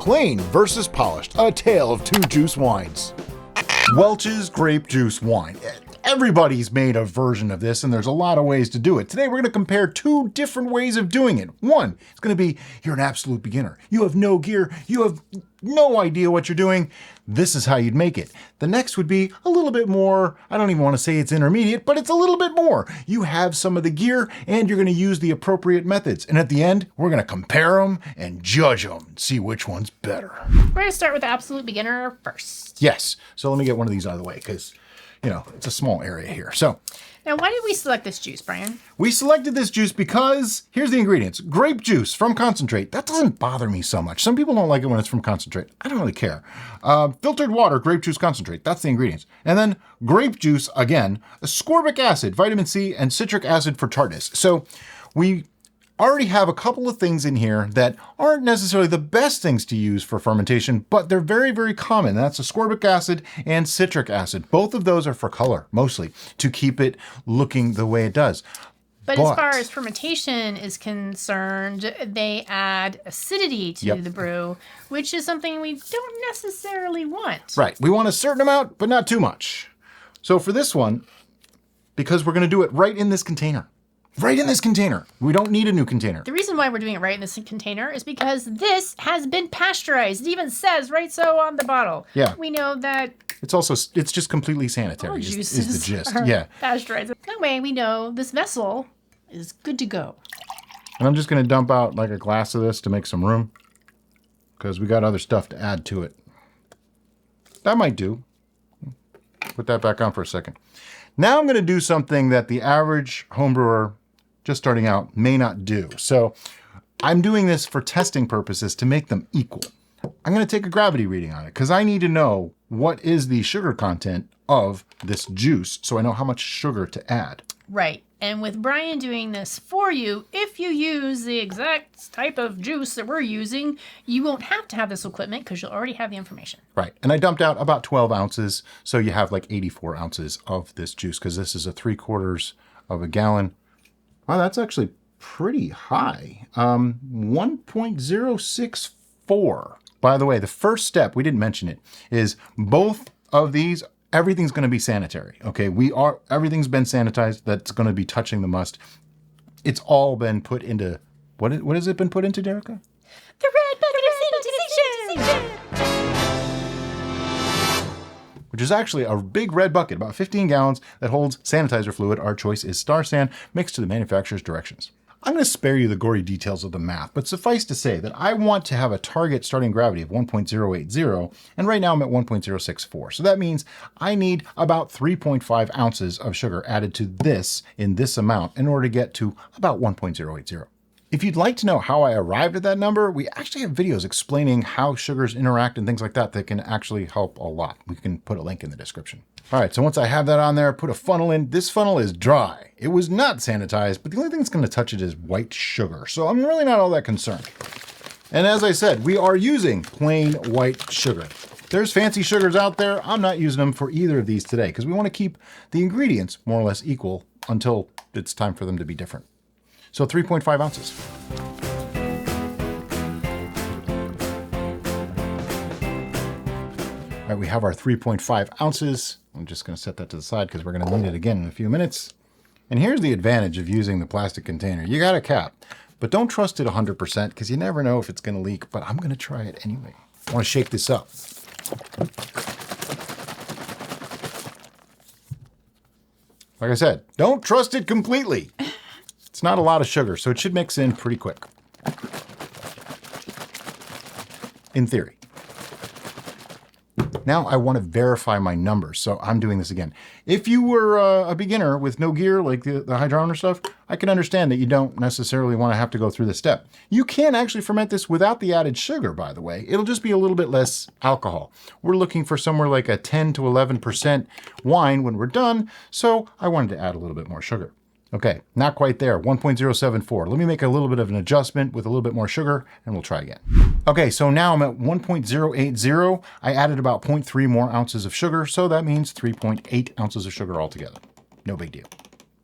Plain versus polished, a tale of two juice wines. Welch's grape juice wine. Everybody's made a version of this, and there's a lot of ways to do it. Today, we're going to compare two different ways of doing it. One, it's going to be, you're an absolute beginner. You have no gear. You have no idea what you're doing. This is how you'd make it. The next would be a little bit more, I don't even want to say it's intermediate, but it's a little bit more. You have some of the gear, and you're going to use the appropriate methods. And at the end, we're going to compare them and judge them, see which one's better. We're going to start with the absolute beginner first. Yes. So let me get one of these out of the way, because it's a small area here. So now, why did we select this juice, Brian? We selected this juice because here's the ingredients. Grape juice from concentrate. That doesn't bother me so much. Some people don't like it when it's from concentrate. I don't really care. Filtered water, grape juice concentrate. That's the ingredients. And then grape juice, again, ascorbic acid, vitamin C, and citric acid for tartness. So we already have a couple of things in here that aren't necessarily the best things to use for fermentation, but they're very, very common. That's ascorbic acid and citric acid. Both of those are for color, mostly, to keep it looking the way it does. But as far as fermentation is concerned, they add acidity to the brew, which is something we don't necessarily want. Right. We want a certain amount, but not too much. So for this one, because we're going to do it right in this container. Right in this container. We don't need a new container. The reason why we're doing it right in this container is because this has been pasteurized. It even says right so on the bottle. Yeah. We know that it's just completely sanitary. all juices is the gist. are Yeah. pasteurized. That way we know this vessel is good to go. And I'm just going to dump out like a glass of this to make some room, because we got other stuff to add to it. That might do. Put that back on for a second. Now I'm going to do something that the average homebrewer just starting out may not do. So I'm doing this for testing purposes to make them equal. I'm going to take a gravity reading on it because I need to know what is the sugar content of this juice so I know how much sugar to add. Right. And with Brian doing this for you, if you use the exact type of juice that we're using, you won't have to have this equipment because you'll already have the information. Right. And I dumped out about 12 ounces. So you have like 84 ounces of this juice because this is a 3/4 of a gallon. Wow, that's actually pretty high. 1.064. By the way, the first step, we didn't mention it, is both of these, everything's going to be sanitary. Okay, everything's been sanitized. That's going to be touching the must. It's all been put into, what has it been put into, Derica? The red bucket of sanitization! Which is actually a big red bucket, about 15 gallons, that holds sanitizer fluid. Our choice is Star San, mixed to the manufacturer's directions. I'm going to spare you the gory details of the math, but suffice to say that I want to have a target starting gravity of 1.080, and right now I'm at 1.064. So that means I need about 3.5 ounces of sugar added to this in this amount in order to get to about 1.080. If you'd like to know how I arrived at that number, we actually have videos explaining how sugars interact and things like that that can actually help a lot. We can put a link in the description. All right, so once I have that on there, put a funnel in. This funnel is dry. It was not sanitized, but the only thing that's going to touch it is white sugar. So I'm really not all that concerned. And as I said, we are using plain white sugar. There's fancy sugars out there. I'm not using them for either of these today because we want to keep the ingredients more or less equal until it's time for them to be different. So 3.5 ounces. All right, we have our 3.5 ounces. I'm just going to set that to the side because we're going to need it again in a few minutes. And here's the advantage of using the plastic container. You got a cap, but don't trust it 100% because you never know if it's going to leak, but I'm going to try it anyway. I want to shake this up. Like I said, don't trust it completely. It's not a lot of sugar, so it should mix in pretty quick. In theory. Now I want to verify my numbers, so I'm doing this again. If you were a beginner with no gear, like the hydrometer stuff, I can understand that you don't necessarily want to have to go through this step. You can actually ferment this without the added sugar, by the way. It'll just be a little bit less alcohol. We're looking for somewhere like a 10 to 11% wine when we're done, so I wanted to add a little bit more sugar. Okay, not quite there, 1.074. Let me make a little bit of an adjustment with a little bit more sugar and we'll try again. Okay, so now I'm at 1.080. I added about 0.3 more ounces of sugar, so that means 3.8 ounces of sugar altogether. No big deal.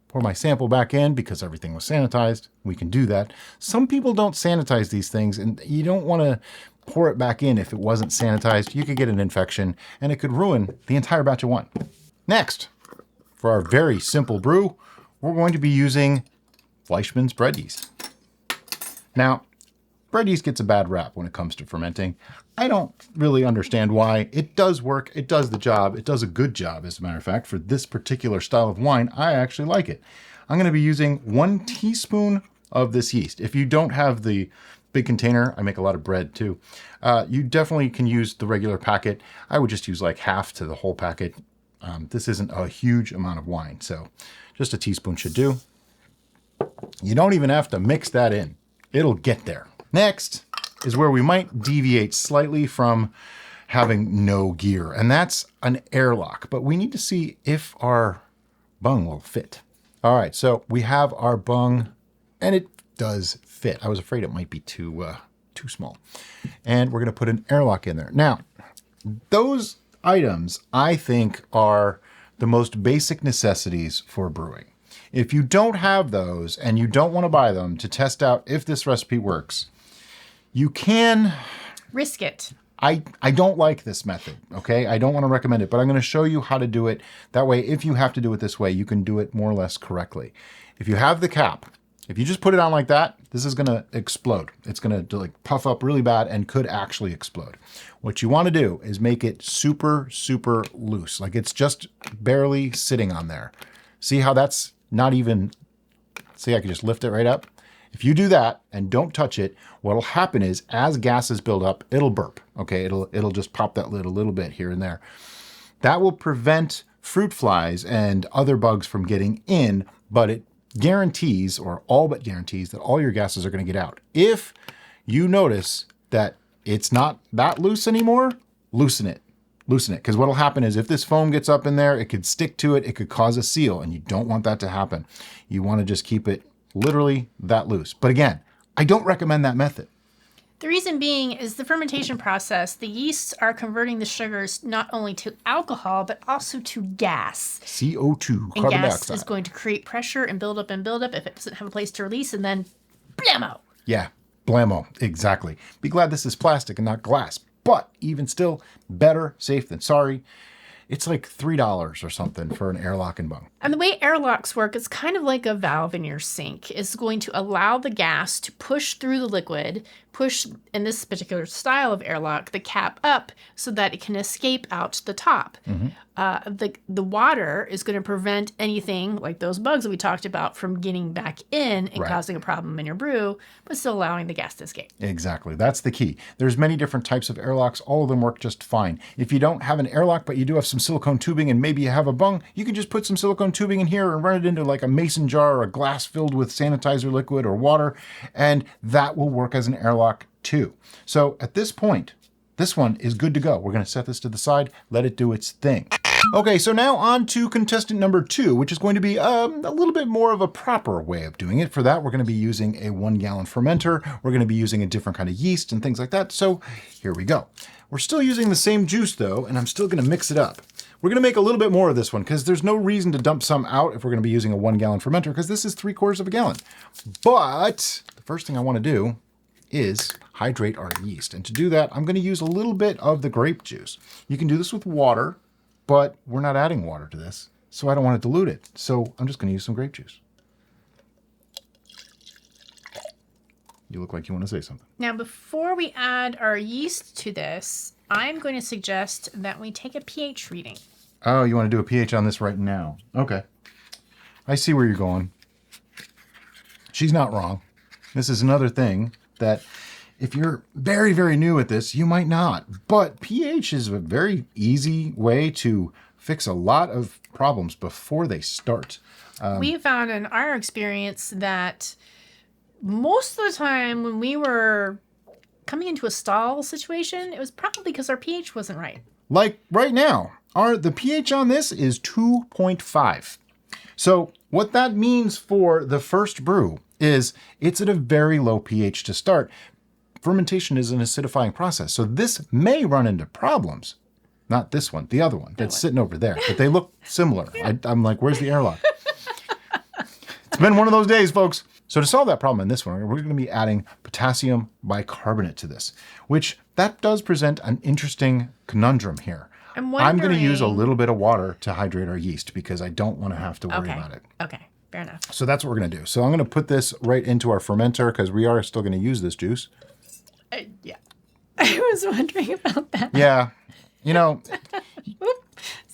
Pour my sample back in because everything was sanitized. We can do that. Some people don't sanitize these things and you don't want to pour it back in if it wasn't sanitized, you could get an infection and it could ruin the entire batch of wine. Next, for our very simple brew, we're going to be using Flieschmann's bread yeast. Now, bread yeast gets a bad rap when it comes to fermenting. I don't really understand why. It does work. It does the job. It does a good job, as a matter of fact. For this particular style of wine, I actually like it. I'm going to be using 1 teaspoon of this yeast. If you don't have the big container, I make a lot of bread too, you definitely can use the regular packet. I would just use like half to the whole packet. This isn't a huge amount of wine, so just a teaspoon should do. You don't even have to mix that in. It'll get there. Next is where we might deviate slightly from having no gear, and that's an airlock. But we need to see if our bung will fit. All right, so we have our bung, and it does fit. I was afraid it might be too small. And we're gonna put an airlock in there. Now, those items I think are the most basic necessities for brewing. If you don't have those and you don't want to buy them to test out if this recipe works, you can risk it. I don't like this method, okay? I don't want to recommend it, but I'm going to show you how to do it. That way, if you have to do it this way, you can do it more or less correctly. If you have the cap, if you just put it on like that, this is going to explode. It's going to like puff up really bad and could actually explode. What you want to do is make it super, super loose. Like it's just barely sitting on there. See how that's not even, see, I can just lift it right up. If you do that and don't touch it, what'll happen is as gases build up, it'll burp. Okay, it'll just pop that lid a little bit here and there. That will prevent fruit flies and other bugs from getting in, but it guarantees, or all but guarantees, that all your gases are going to get out. If you notice that it's not that loose anymore, loosen it. Loosen it, because what'll happen is if this foam gets up in there, it could stick to it, it could cause a seal, and you don't want that to happen. You want to just keep it literally that loose. But again, I don't recommend that method. The reason being is the fermentation process, the yeasts are converting the sugars not only to alcohol, but also to gas. CO2, and carbon gas dioxide. is going to create pressure and build up if it doesn't have a place to release, and then blammo. Yeah, blammo, exactly. Be glad this is plastic and not glass. But even still, better safe than sorry. It's like $3 or something for an airlock and bung. And the way airlocks work, it's kind of like a valve in your sink. It's going to allow the gas to push through the liquid, push, in this particular style of airlock, the cap up so that it can escape out the top. Mm-hmm. The water is going to prevent anything like those bugs that we talked about from getting back in and causing a problem in your brew, but still allowing the gas to escape. Exactly. That's the key. There's many different types of airlocks. All of them work just fine. If you don't have an airlock, but you do have some silicone tubing and maybe you have a bung, you can just put some silicone tubing in here and run it into like a mason jar or a glass filled with sanitizer liquid or water, and that will work as an airlock too. So at this point, this one is good to go. We're going to set this to the side, let it do its thing. Okay, so now on to contestant number 2, which is going to be a little bit more of a proper way of doing it. For that, we're going to be using a 1-gallon fermenter. We're going to be using a different kind of yeast and things like that. So here we go. We're still using the same juice though, and I'm still going to mix it up. We're going to make a little bit more of this one because there's no reason to dump some out if we're going to be using a 1-gallon fermenter because this is 3/4 of a gallon. But the first thing I want to do is hydrate our yeast. And to do that, I'm going to use a little bit of the grape juice. You can do this with water, but we're not adding water to this, so I don't want to dilute it. So I'm just going to use some grape juice. You look like you want to say something. Now, before we add our yeast to this, I'm going to suggest that we take a pH reading. Oh, you want to do a pH on this right now? Okay. I see where you're going. She's not wrong. This is another thing that if you're very, very new at this, you might not. But pH is a very easy way to fix a lot of problems before they start. We found in our experience that most of the time when we were coming into a stall situation, it was probably because our pH wasn't right. Like right now, the pH on this is 2.5. So what that means for the first brew is it's at a very low pH to start. Fermentation is an acidifying process, so this may run into problems. Not this one, the other one that's sitting over there, but they look similar. I'm like, where's the airlock? It's been one of those days, folks. So to solve that problem in this one, we're going to be adding potassium bicarbonate to this, which that does present an interesting conundrum here. I'm going to use a little bit of water to hydrate our yeast because I don't want to have to worry about it. Okay, fair enough. So that's what we're going to do. So I'm going to put this right into our fermenter because we are still going to use this juice. Yeah. I was wondering about that. Yeah. You know,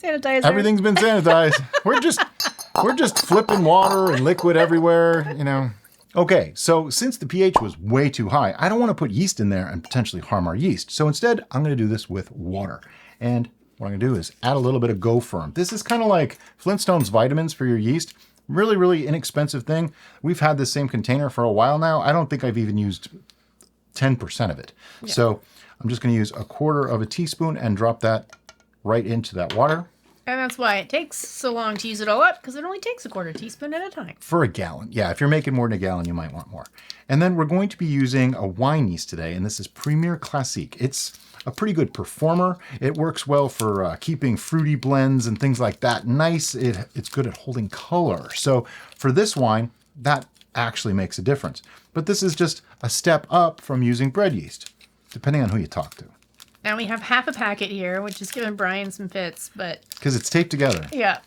sanitizer. Everything's been sanitized. We're just flipping water and liquid everywhere, you know. Okay, so since the pH was way too high, I don't want to put yeast in there and potentially harm our yeast. So instead, I'm going to do this with water. And what I'm going to do is add a little bit of Go Firm. This is kind of like Flintstone's vitamins for your yeast. Really, really inexpensive thing. We've had this same container for a while now. I don't think I've even used 10% of it. Yeah. So I'm just going to use 1/4 teaspoon and drop that right into that water. And that's why it takes so long to use it all up, because it only takes 1/4 teaspoon at a time. For a gallon. Yeah, if you're making more than a gallon, you might want more. And then we're going to be using a wine yeast today, and this is Premier Classique. It's a pretty good performer. It works well for keeping fruity blends and things like that nice. It's good at holding color. So for this wine, that actually makes a difference. But this is just a step up from using bread yeast, depending on who you talk to. Now we have half a packet here, which is giving Brian some fits, but... Because it's taped together. Yeah.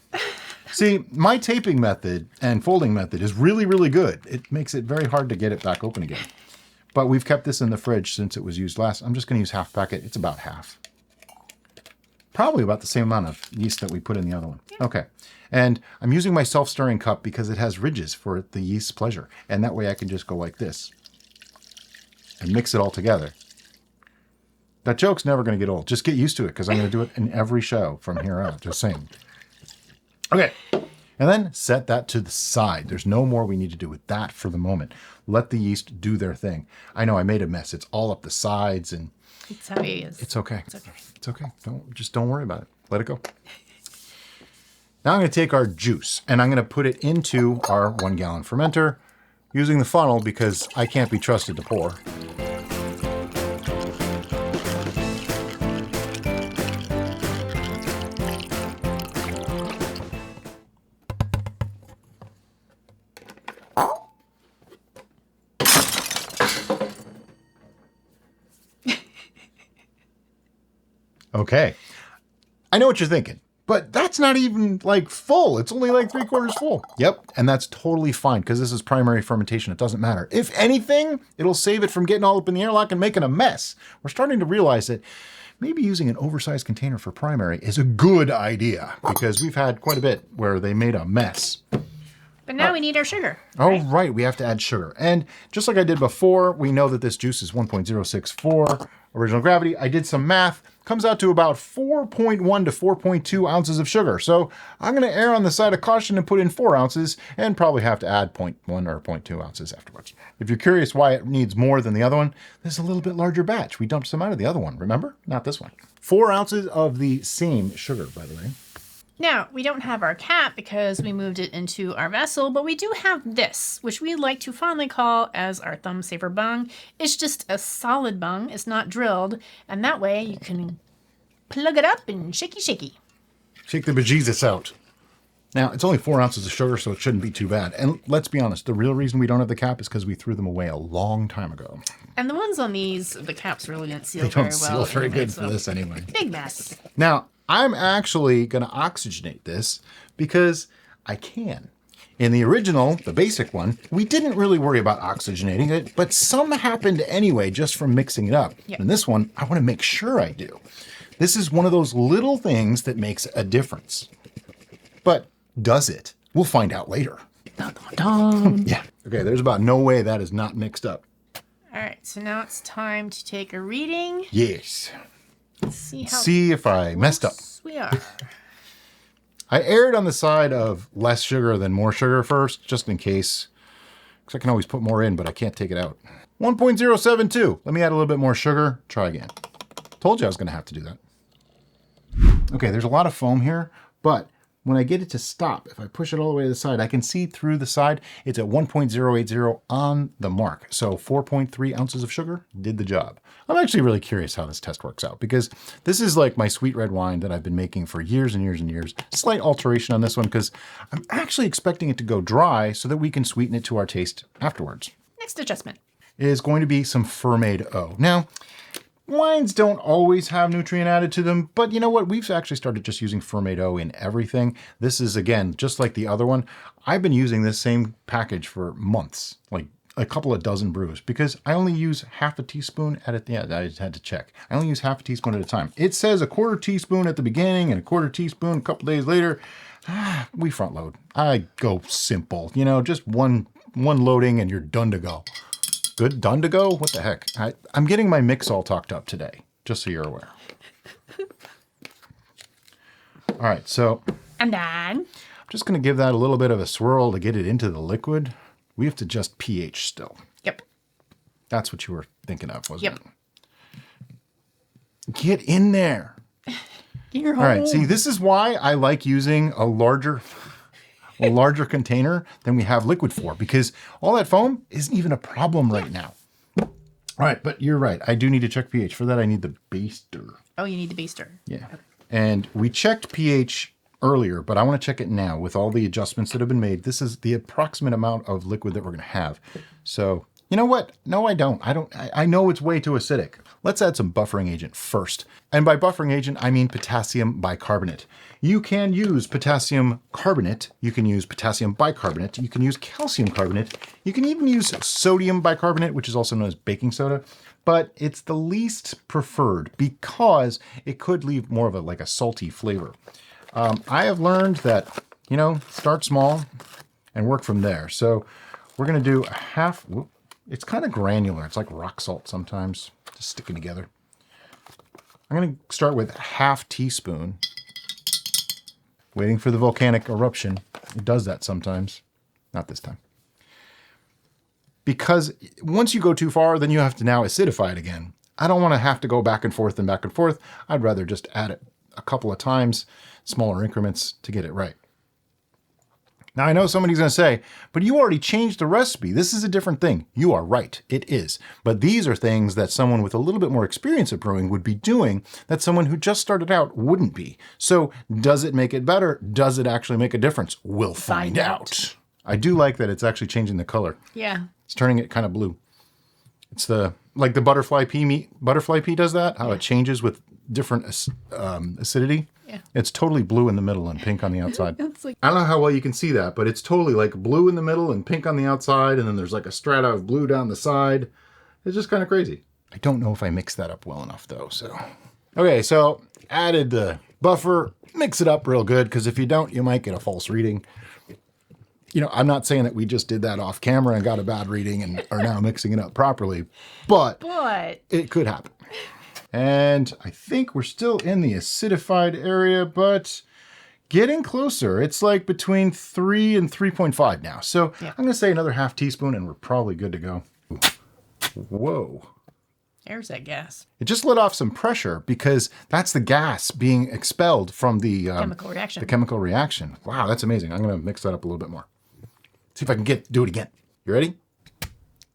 See, my taping method and folding method is really, really good. It makes it very hard to get it back open again. But we've kept this in the fridge since it was used last. I'm just going to use half packet. It's about half. Probably about the same amount of yeast that we put in the other one. Yeah. Okay. And I'm using my self-stirring cup because it has ridges for the yeast's pleasure. And that way I can just go like this and mix it all together. That joke's never going to get old. Just get used to it because I'm going to do it in every show from here out. Just saying. Okay. And then set that to the side. There's no more we need to do with that for the moment. Let the yeast do their thing. I know I made a mess. It's all up the sides and... It's how he is. It's okay. It's okay. It's okay. Don't worry about it. Let it go. Now I'm going to take our juice and I'm going to put it into our 1 gallon fermenter using the funnel because I can't be trusted to pour. Okay. I know what you're thinking, but that's not even like full. It's only like 3/4 full. Yep. And that's totally fine because this is primary fermentation. It doesn't matter. If anything, it'll save it from getting all up in the airlock and making a mess. We're starting to realize that maybe using an oversized container for primary is a good idea because we've had quite a bit where they made a mess. But now we need our sugar. Oh, right. We have to add sugar. And just like I did before, we know that this juice is 1.064 original gravity. I did some math. Comes out to about 4.1 to 4.2 ounces of sugar. So I'm going to err on the side of caution and put in 4 ounces and probably have to add 0.1 or 0.2 ounces afterwards. If you're curious why it needs more than the other one, this is a little bit larger batch. We dumped some out of the other one, remember? Not this one. 4 ounces of the same sugar, by the way. Now, we don't have our cap because we moved it into our vessel, but we do have this, which we like to fondly call as our thumb saver bung. It's just a solid bung. It's not drilled. And that way you can plug it up and shaky shaky. Shake the bejesus out. Now, it's only 4 ounces of sugar, so it shouldn't be too bad. And let's be honest, the real reason we don't have the cap is because we threw them away a long time ago. And the ones on these, the caps really didn't seal very well. They don't seal very good for this anyway. Big mess. Now, I'm actually going to oxygenate this because I can. In the original, the basic one, we didn't really worry about oxygenating it, but some happened anyway just from mixing it up. Yep. In this one, I want to make sure I do. This is one of those little things that makes a difference. But does it? We'll find out later. Dun, dun, dun. Yeah. Okay, there's about no way that is not mixed up. All right, so now it's time to take a reading. Yes. Let's see if I messed up. We are. I erred on the side of less sugar than more sugar first, just in case. Because I can always put more in, but I can't take it out. 1.072. Let me add a little bit more sugar. Try again. Told you I was going to have to do that. Okay, there's a lot of foam here, but when I get it to stop, if I push it all the way to the side, I can see through the side, it's at 1.080 on the mark. So 4.3 ounces of sugar did the job. I'm actually really curious how this test works out because this is like my sweet red wine that I've been making for years and years and years. Slight alteration on this one because I'm actually expecting it to go dry so that we can sweeten it to our taste afterwards. Next adjustment is going to be some Fermaid O. Now, wines don't always have nutrient added to them, but you know what? We've actually started just using Fermaid O in everything. This is, again, just like the other one. I've been using this same package for months, like a couple of dozen brews, because I only use half a teaspoon at a, yeah, I just had to check. I only use half a teaspoon at a time. It says a quarter teaspoon at the beginning and a quarter teaspoon a couple days later. We front load. I go simple, you know, just one loading and you're done to go. Good, done to go? What the heck? I'm getting my mix all talked up today, just so you're aware. All right, so I'm done. I'm just going to give that a little bit of a swirl to get it into the liquid. We have to adjust pH still. Yep. That's what you were thinking of, wasn't Yep. it? Get in there. You're All right, see, this is why I like using a larger container than we have liquid for, because all that foam isn't even a problem right now. All right, but you're right. I do need to check pH. For that, I need the baster. Oh, you need the baster. Yeah. And we checked pH earlier, but I want to check it now with all the adjustments that have been made. This is the approximate amount of liquid that we're going to have. So, you know what? No, I don't. I know it's way too acidic. Let's add some buffering agent first. And by buffering agent, I mean potassium bicarbonate. You can use potassium carbonate. You can use potassium bicarbonate. You can use calcium carbonate. You can even use sodium bicarbonate, which is also known as baking soda. But it's the least preferred because it could leave more of a salty flavor. I have learned that, you know, start small and work from there. So we're going to do a half. It's kind of granular. It's like rock salt sometimes, just sticking together. I'm going to start with a half teaspoon, waiting for the volcanic eruption. It does that sometimes, not this time. Because once you go too far, then you have to now acidify it again. I don't want to have to go back and forth and back and forth. I'd rather just add it a couple of times, smaller increments to get it right. Now, I know somebody's going to say, but you already changed the recipe. This is a different thing. You are right. It is. But these are things that someone with a little bit more experience of brewing would be doing that someone who just started out wouldn't be. So does it make it better? Does it actually make a difference? We'll find out. I do like that it's actually changing the color. Yeah. It's turning it kind of blue. It's like the butterfly pea does that, how it changes with different acidity. Yeah. It's totally blue in the middle and pink on the outside. It's like, I don't know how well you can see that, but it's totally like blue in the middle and pink on the outside, and then there's like a strata of blue down the side. It's just kind of crazy. I don't know if I mixed that up well enough though, so. Okay, so added the buffer, mix it up real good, because if you don't, you might get a false reading. You know, I'm not saying that we just did that off camera and got a bad reading and are now mixing it up properly, but it could happen. And I think we're still in the acidified area, but getting closer. It's like between 3 and 3.5 now. So yeah. I'm going to say another half teaspoon and we're probably good to go. Whoa. There's that gas. It just let off some pressure because that's the gas being expelled from the chemical reaction. The chemical reaction. Wow, that's amazing. I'm going to mix that up a little bit more. See if I can do it again. You ready?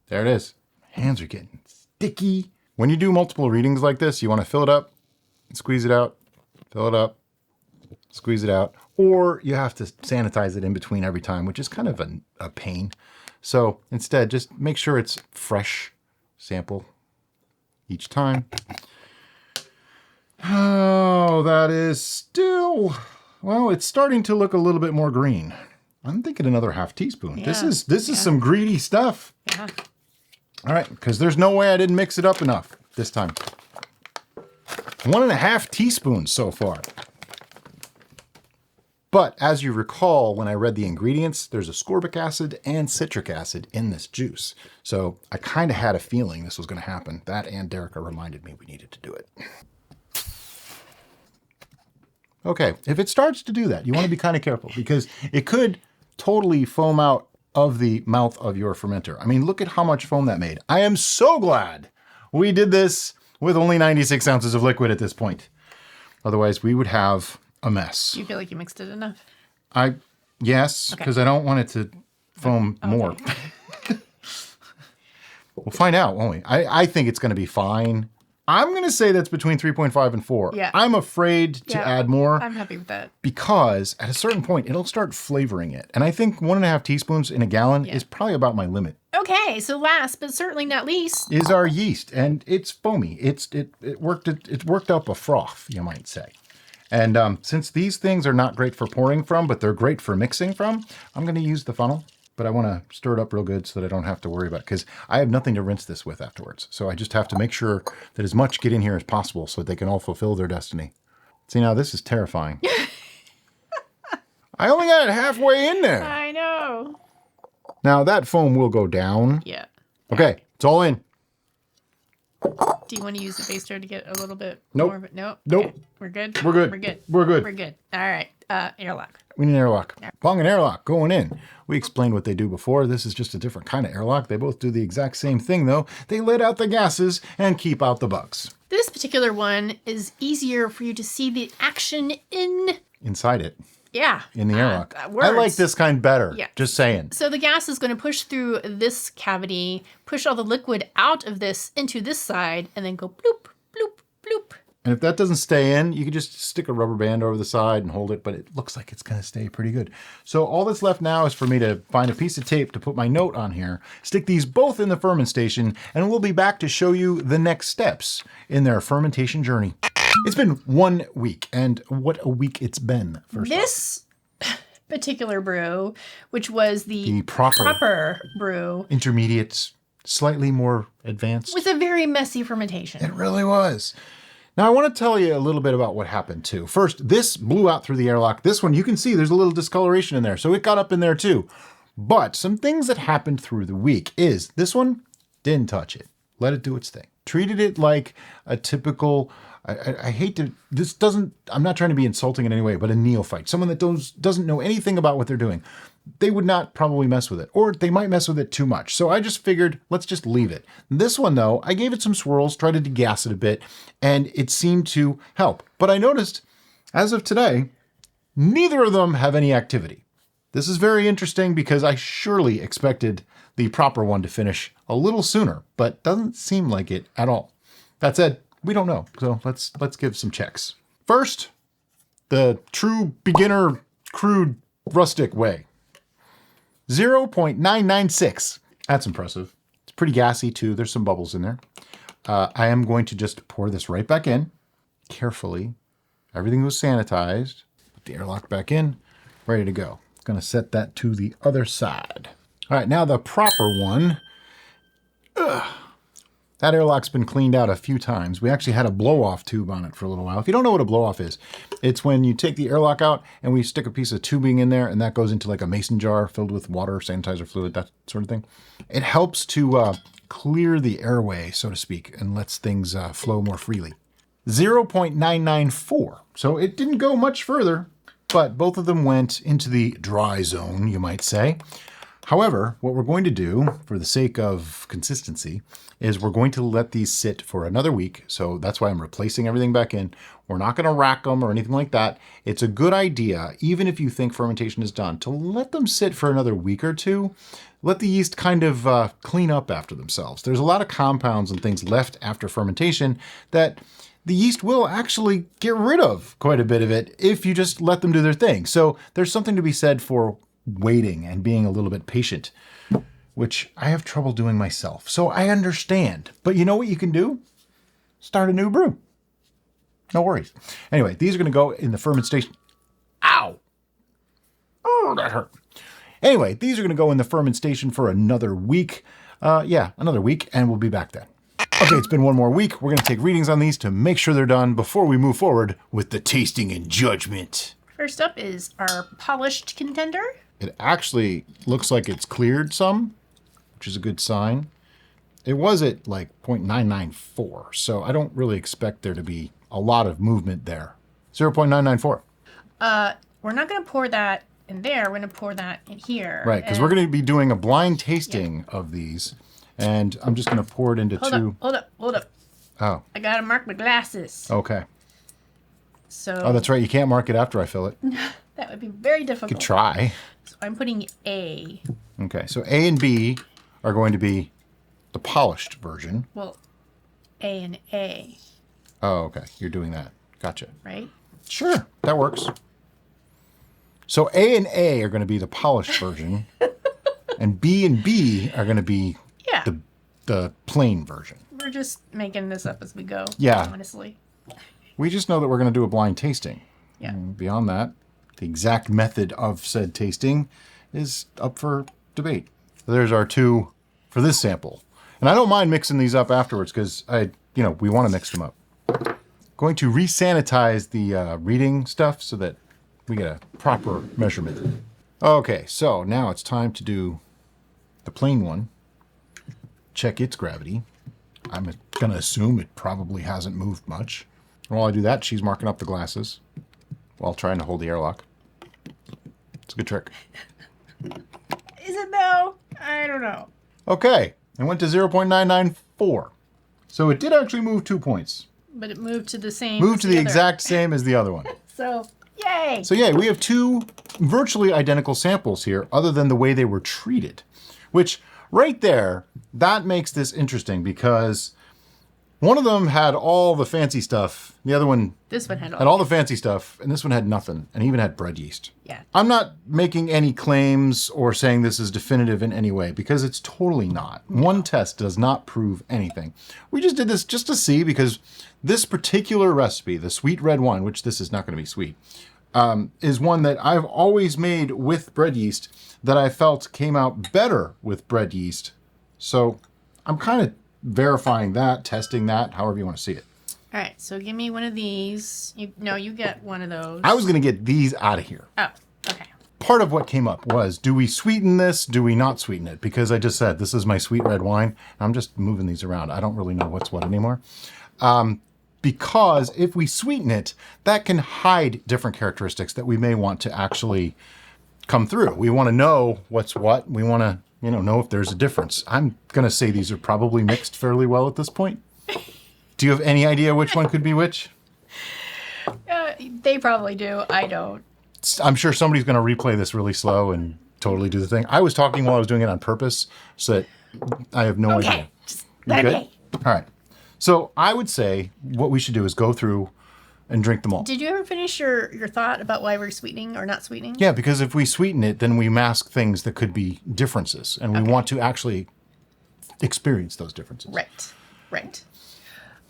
There it is. My hands are getting sticky. When you do multiple readings like this, you want to fill it up, squeeze it out, fill it up, squeeze it out, or you have to sanitize it in between every time, which is kind of a pain. So instead, just make sure it's fresh sample each time. Oh, that is still, well, it's starting to look a little bit more green. I'm thinking another half teaspoon. Yeah. This is some greedy stuff. Yeah. All right, because there's no way I didn't mix it up enough this time. 1.5 teaspoons so far. But as you recall, when I read the ingredients, there's ascorbic acid and citric acid in this juice. So I kind of had a feeling this was going to happen. That and Derica reminded me we needed to do it. Okay, if it starts to do that, you want to be kind of careful because it could totally foam out of the mouth of your fermenter. I mean, look at how much foam that made. I am so glad we did this with only 96 ounces of liquid at this point. Otherwise, we would have a mess. Do you feel like you mixed it enough? Yes, Okay. because I don't want it to foam more. We'll find out, won't we? I think it's going to be fine. I'm going to say that's between 3.5 and 4. Yeah. I'm afraid to add more I'm happy with that. because at a certain point, it'll start flavoring it. And I think 1.5 teaspoons in a gallon is probably about my limit. Okay, so last but certainly not least Is our yeast, and it's foamy. It worked up a froth, you might say. And since these things are not great for pouring from, but they're great for mixing from, I'm going to use the funnel. But I want to stir it up real good so that I don't have to worry about it, because I have nothing to rinse this with afterwards. So I just have to make sure that as much get in here as possible so that they can all fulfill their destiny. See, now this is terrifying. I only got it halfway in there. I know. Now that foam will go down. Yeah. Okay, it's all in. Do you want to use the base stir to get a little bit Nope. more of it? Nope. Nope. Okay. We're good? We're good. We're good. We're good. We're good. All right. Airlock. We need an airlock. Bong and airlock going in. We explained what they do before. This is just a different kind of airlock. They both do the exact same thing, though. They let out the gases and keep out the bugs. This particular one is easier for you to see the action Inside it. Yeah. In the airlock. I words. like this kind better. Yeah. Just saying. So the gas is going to push through this cavity, push all the liquid out of this into this side, and then go bloop, bloop, bloop. And if that doesn't stay in, you can just stick a rubber band over the side and hold it, but it looks like it's going to stay pretty good. So all that's left now is for me to find a piece of tape to put my note on here, stick these both in the ferment station, and we'll be back to show you the next steps in their fermentation journey. It's been 1 week, and what a week it's been, first off. This particular brew, which was The proper brew, intermediate, slightly more advanced. was a very messy fermentation. It really was. Now, I want to tell you a little bit about what happened, too. First, this blew out through the airlock. This one, you can see there's a little discoloration in there, so it got up in there, too. But some things that happened through the week is this one didn't touch it. Let it do its thing. Treated it like a typical, I hate to, I'm not trying to be insulting in any way, but a neophyte, someone that doesn't know anything about what they're doing. They would not probably mess with it, or they might mess with it too much. So I just figured, let's just leave it. This one, though, I gave it some swirls, tried to degas it a bit, and it seemed to help. But I noticed, as of today, neither of them have any activity. This is very interesting because I surely expected the proper one to finish a little sooner, but doesn't seem like it at all. That said, we don't know, so let's give some checks. First, the true beginner, crude, rustic way. 0.996. That's impressive. It's pretty gassy too. There's some bubbles in there. I am going to just pour this right back in carefully. Everything was sanitized. Put the airlock back in. Ready to go. Going to set that to the other side. All right, now the proper one. That airlock's been cleaned out a few times. We actually had a blow-off tube on it for a little while. If you don't know what a blow-off is, it's when you take the airlock out and we stick a piece of tubing in there, and that goes into like a mason jar filled with water, sanitizer fluid, that sort of thing. It helps to clear the airway, so to speak, and lets things flow more freely. 0.994. So it didn't go much further, but both of them went into the dry zone, you might say. However, what we're going to do, for the sake of consistency, is we're going to let these sit for another week. So that's why I'm replacing everything back in. We're not going to rack them or anything like that. It's a good idea, even if you think fermentation is done, to let them sit for another week or two. Let the yeast kind of clean up after themselves. There's a lot of compounds and things left after fermentation that the yeast will actually get rid of quite a bit of it if you just let them do their thing. So there's something to be said for waiting and being a little bit patient, which I have trouble doing myself. So I understand. But you know what you can do? Start a new brew. No worries. Anyway, these are going to go in the ferment station. Ow! Oh, that hurt. Anyway, these are going to go in the ferment station for another week. Another week, and we'll be back then. Okay, it's been one more week. We're going to take readings on these to make sure they're done before we move forward with the tasting and judgment. First up is our polished contender. It actually looks like it's cleared some, which is a good sign. It was at like 0.994, so I don't really expect there to be a lot of movement there. 0.994. We're not going to pour that in there. We're going to pour that in here. Right, because we're going to be doing a blind tasting of these, and I'm just going to pour it into two. Hold up. Oh, I got to mark my glasses. okay. So. Oh, that's right. You can't mark it after I fill it. That would be very You difficult. could try. So I'm putting A. Okay, so A and B are going to be the polished version. Well, A and A, Oh, okay. You're doing that. Gotcha. right? Sure, that works. So A and A are going to be the polished version, and B are going to be Yeah. the plain version. We're just making this up as we go. Yeah. Honestly. We just know that we're going to do a blind tasting. Yeah. And beyond that, the exact method of said tasting is up for debate. There's our two for this sample. And I don't mind mixing these up afterwards because we want to mix them up. Going to resanitize the reading stuff so that we get a proper measurement. Okay, so now it's time to do the plain one. Check its gravity. I'm going to assume it probably hasn't moved much. And while I do that, she's marking up the glasses while trying to hold the airlock. It's a good trick. Is it though? I don't know. Okay, it went to 0.994. So it did actually move 2 points. But it moved to the same. Moved as to the other. exact same as the other one. So, yay! So yeah, we have two virtually identical samples here, other than the way they were treated. Which, right there, that makes this interesting because one of them had all the fancy stuff. The other one This one had had all the fancy stuff, and this one had nothing, and even had bread yeast. Yeah. I'm not making any claims or saying this is definitive in any way, because it's totally not. One test does not prove anything. We just did this just to see, because this particular recipe, the sweet red wine, which this is not going to be sweet, is one that I've always made with bread yeast that I felt came out better with bread yeast. So I'm kind of verifying that, testing that, however you want to see it. All right, so give me one of these. You get one of those. I was going to get these out of here. Oh, okay. Part of what came up was, do we sweeten this? Do we not sweeten it? Because I just said, this is my sweet red wine. I'm just moving these around. I don't really know what's what anymore. Because if we sweeten it, that can hide different characteristics that we may want to actually come through. We want to know what's what. We want to, know if there's a difference. I'm going to say these are probably mixed fairly well at this point. Do you have any idea which one could be which? They probably do. I don't. I'm sure somebody's going to replay this really slow and totally do the thing. I was talking while I was doing it on purpose, so that I have no idea. Just You let good? me. All right. So I would say what we should do is go through and drink them all. Did you ever finish your thought about why we're sweetening or not sweetening? Yeah, because if we sweeten it, then we mask things that could be differences, and we want to actually experience those differences. Right.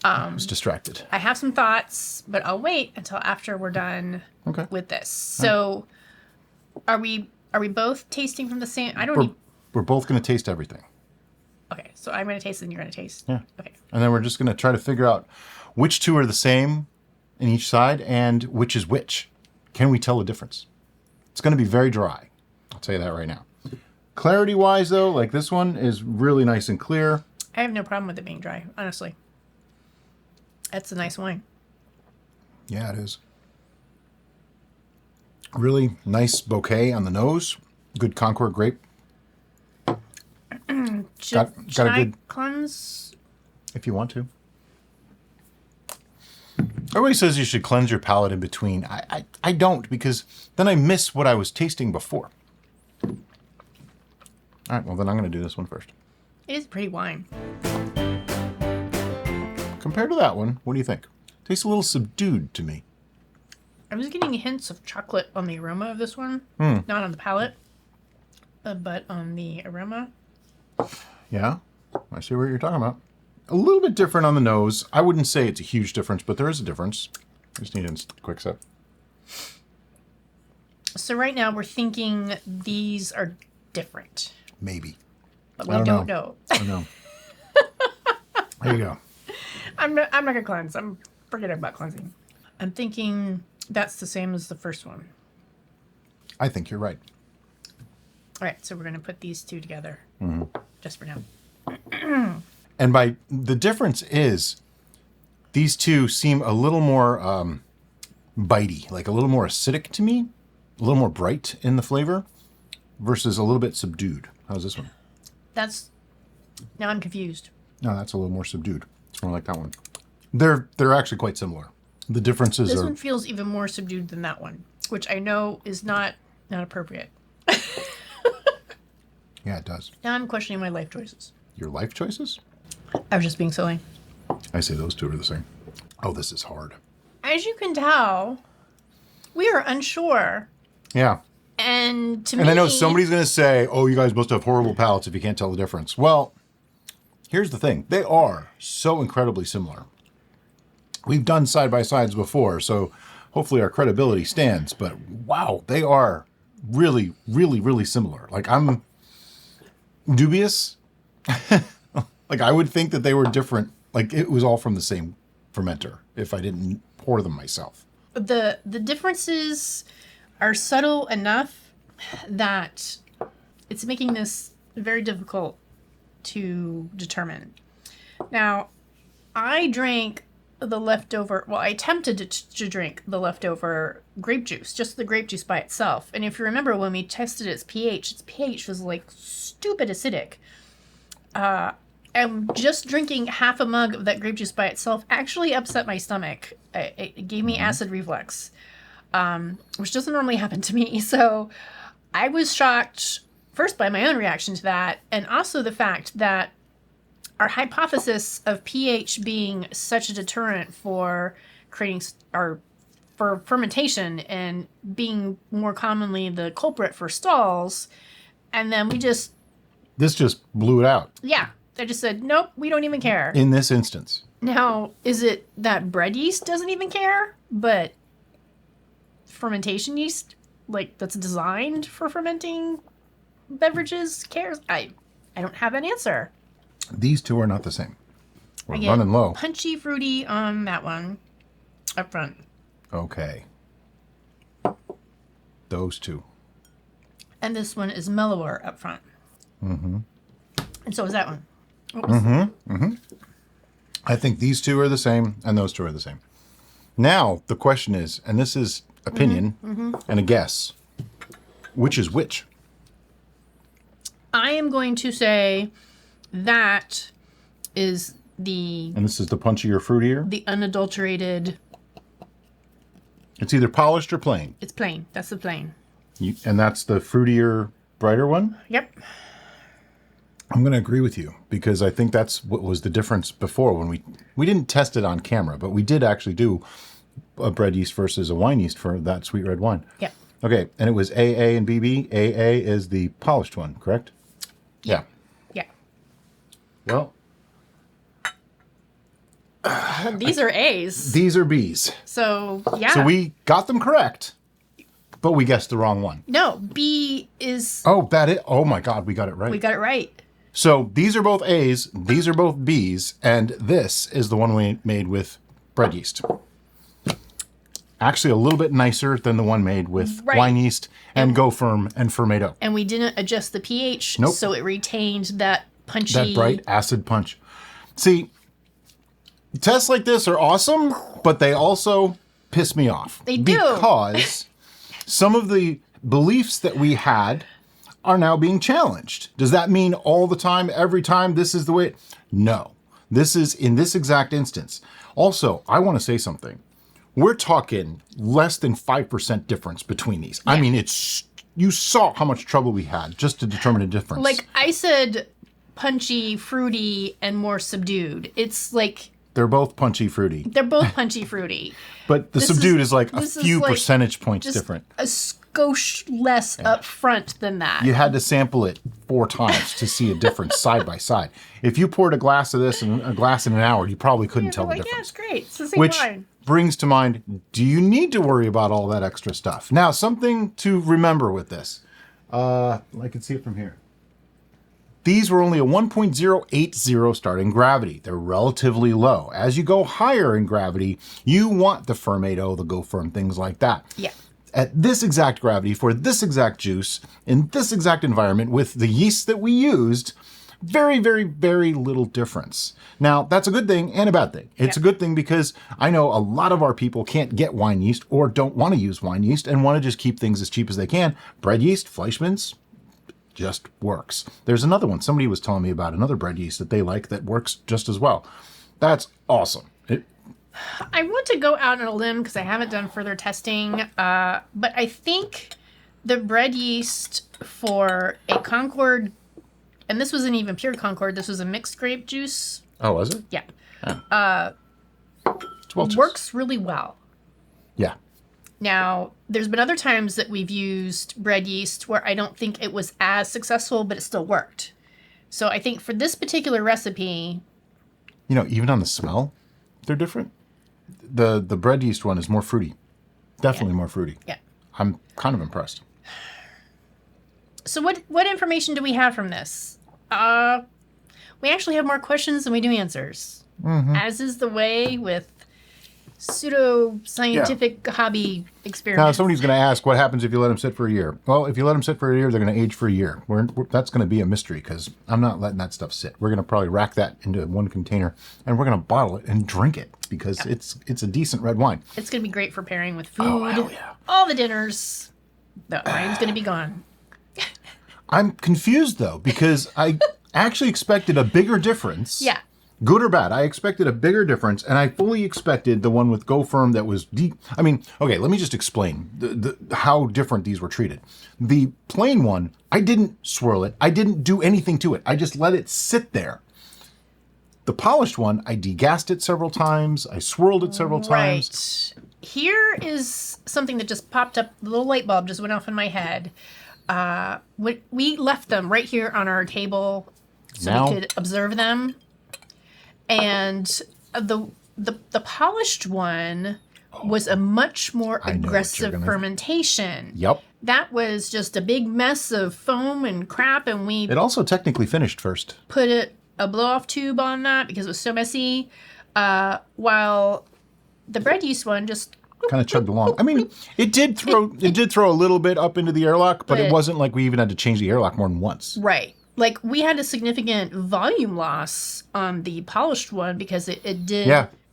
I was distracted. I have some thoughts, but I'll wait until after we're done Okay. with this. So, are we both tasting from the same? I don't need. We're both going to taste everything. Okay, so I'm going to taste and you're going to taste. Yeah. Okay. And then we're just going to try to figure out which two are the same in each side and which is which. Can we tell a difference? It's going to be very dry. I'll tell you that right now. Clarity-wise, though, like this one is really nice and clear. I have no problem with it being dry, honestly. That's a nice wine. Yeah, it is. Really nice bouquet on the nose. Good Concord grape. Should got a I good- cleanse? If you want to. Everybody says you should cleanse your palate in between. I don't, because then I miss what I was tasting before. All right, well then I'm going to do this one first. It is a pretty wine. Compared to that one, what do you think? Tastes a little subdued to me. I was getting hints of chocolate on the aroma of this one. Not on the palate, but on the aroma. Yeah, I see what you're talking about. A little bit different on the nose. I wouldn't say it's a huge difference, but there is a difference. I just need a quick sip. So right now we're thinking these are different, Maybe. but we I don't don't know. I know. There you go. I'm not gonna cleanse. I'm forgetting about cleansing. I'm thinking that's the same as the first one. I think you're right. All right, so we're gonna put these two together, just for now. And by the difference is these two seem a little more bitey, like a little more acidic to me, a little more bright in the flavor versus a little bit subdued. How's this one? Now I'm confused. No, that's a little more subdued. It's more like that one. They're actually quite similar. The differences This are one feels even more subdued than that one, which I know is not appropriate. Yeah, it does. Now I'm questioning my life choices. Your life choices? I was just being silly. I say those two are the same. Oh, this is hard. As you can tell, we are unsure. Yeah. And to me... And I know somebody's going to say, oh, you guys must have horrible palates if you can't tell the difference. Well, here's the thing. They are so incredibly similar. We've done side-by-sides before, so hopefully our credibility stands. But wow, they are really, really, really similar. Like, I'm dubious. Like, I would think that they were different. Like, it was all from the same fermenter if I didn't pour them myself. The differences are subtle enough that it's making this very difficult to determine. Now, I drank the leftover, well, I attempted to drink the leftover grape juice, just the grape juice by itself. And if you remember when we tested its pH was like stupid acidic. And just drinking half a mug of that grape juice by itself actually upset my stomach. It gave me acid reflux, which doesn't normally happen to me. So I was shocked first by my own reaction to that, and also the fact that our hypothesis of pH being such a deterrent for creating or for fermentation and being more commonly the culprit for stalls, and then This just blew it out. Yeah. I just said, nope, we don't even care. In this instance. Now, is it that bread yeast doesn't even care, but fermentation yeast, like that's designed for fermenting beverages, cares? I don't have an answer. These two are not the same. We're I get running low. Punchy fruity on that one up front. Okay. Those two. And this one is mellower up front. Mm-hmm. And so is that one. I think these two are the same, and those two are the same. Now, the question is, and this is opinion and a guess, which is which? I am going to say that is And this is the punchier, fruitier? the unadulterated. It's either polished or plain. It's plain. That's the plain. And that's the fruitier, brighter one? Yep. I'm going to agree with you, because I think that's what was the difference before when we didn't test it on camera, but we did actually do a bread yeast versus a wine yeast for that sweet red wine. Yep. Okay, and it was AA and BB. AA is the polished one, correct? Yeah. Yeah. Well, These are A's. these are B's. So, yeah. So we got them correct, but we guessed the wrong one. No, B is... Oh, that it. Oh my God, we got it right. We got it right. So these are both A's, these are both B's, and this is the one we made with bread yeast. Actually a little bit nicer than the one made with wine yeast and Go Firm and Fermento. And we didn't adjust the pH, Nope. so it retained that punchy... That bright acid punch. See, tests like this are awesome, but they also piss me off. They do. Because some of the beliefs that we had are now being challenged. Does that mean all the time, every time, this is the way? No. This is in this exact instance. Also, I want to say something. We're talking less than 5% difference between these. Yeah. I mean, you saw how much trouble we had just to determine a difference. Like I said, punchy, fruity, and more subdued. It's like... They're both punchy, fruity. They're both punchy, fruity. But the subdued is like a few percentage points just different. A skosh less up front than that. You had to sample it 4 times to see a difference side by side. If you poured a glass of this and a glass in an hour, you probably couldn't tell the difference. Yeah, it's great. It's the same Which wine. brings to mind, do you need to worry about all that extra stuff? Now, something to remember with this. I can see it from here. These were only a 1.080 starting gravity. They're relatively low. As you go higher in gravity, you want the Fermento, the Go Firm, things like that. Yeah. At this exact gravity, for this exact juice, in this exact environment, with the yeast that we used, very, very, very little difference. Now, that's a good thing and a bad thing. It's a good thing because I know a lot of our people can't get wine yeast or don't want to use wine yeast and want to just keep things as cheap as they can. Bread yeast, Flieschmann's, just works. There's another one. Somebody was telling me about another bread yeast that they like that works just as well. That's awesome. I want to go out on a limb because I haven't done further testing, but I think the bread yeast for a Concord, and this wasn't even pure Concord, this was a mixed grape juice. Oh, was it? Yeah. It's Welch's. Works really well. Yeah. Now, there's been other times that we've used bread yeast where I don't think it was as successful, but it still worked. So I think for this particular recipe... You know, even on the smell, they're different. The bread yeast one is more fruity. Definitely more fruity. Yeah. I'm kind of impressed. So what information do we have from this? We actually have more questions than we do answers. Mm-hmm. As is the way with pseudo-scientific hobby experiments. Now, somebody's going to ask, what happens if you let them sit for a year? Well, if you let them sit for a year, they're going to age for a year. That's going to be a mystery because I'm not letting that stuff sit. We're going to probably rack that into one container, and we're going to bottle it and drink it because it's a decent red wine. It's going to be great for pairing with food. Oh, hell yeah. All the dinners. The wine's going to be gone. I'm confused, though, because I actually expected a bigger difference. Yeah. Good or bad, I expected a bigger difference, and I fully expected the one with Go Firm that was deep. I mean, okay, let me just explain how different these were treated. The plain one, I didn't swirl it. I didn't do anything to it. I just let it sit there. The polished one, I degassed it several times. I swirled it several times. Right. Here is something that just popped up. The little light bulb just went off in my head. We left them right here on our table so we could observe them. And the polished one was a much more aggressive fermentation. Yep. That was just a big mess of foam and crap, and we... It also technically finished first. Put a blow-off tube on that because it was so messy, while the bread yeast one just... kind of chugged along. I mean, it did throw a little bit up into the airlock, but it wasn't like we even had to change the airlock more than once. Right. Like, we had a significant volume loss on the polished one because it did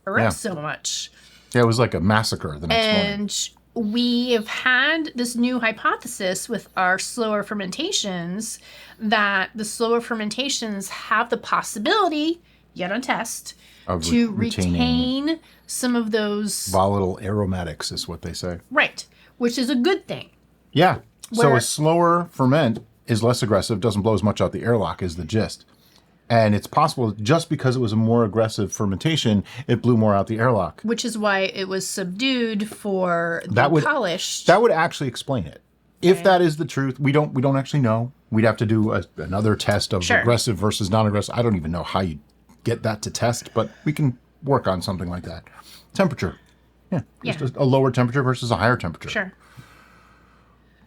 erupt so much. Yeah, it was like a massacre the next morning. And we have had this new hypothesis with our slower fermentations that the slower fermentations have the possibility, yet on test, to retain some of those... volatile aromatics is what they say. Right, which is a good thing. Yeah, so a slower ferment is less aggressive, doesn't blow as much out the airlock is the gist. And it's possible just because it was a more aggressive fermentation, it blew more out the airlock. Which is why it was subdued for the polished. That would actually explain it. If that is the truth, we don't actually know. We'd have to do another test of aggressive versus non-aggressive. I don't even know how you get that to test, but we can work on something like that. Temperature. Yeah, just a lower temperature versus a higher temperature. Sure.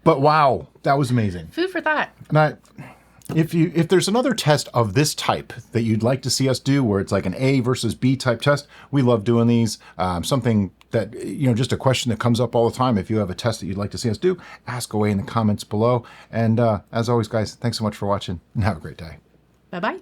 But wow, that was amazing. Food for thought. And if there's another test of this type that you'd like to see us do, where it's like an A versus B type test, we love doing these. Something that, just a question that comes up all the time. If you have a test that you'd like to see us do, ask away in the comments below. And as always, guys, thanks so much for watching and have a great day. Bye-bye.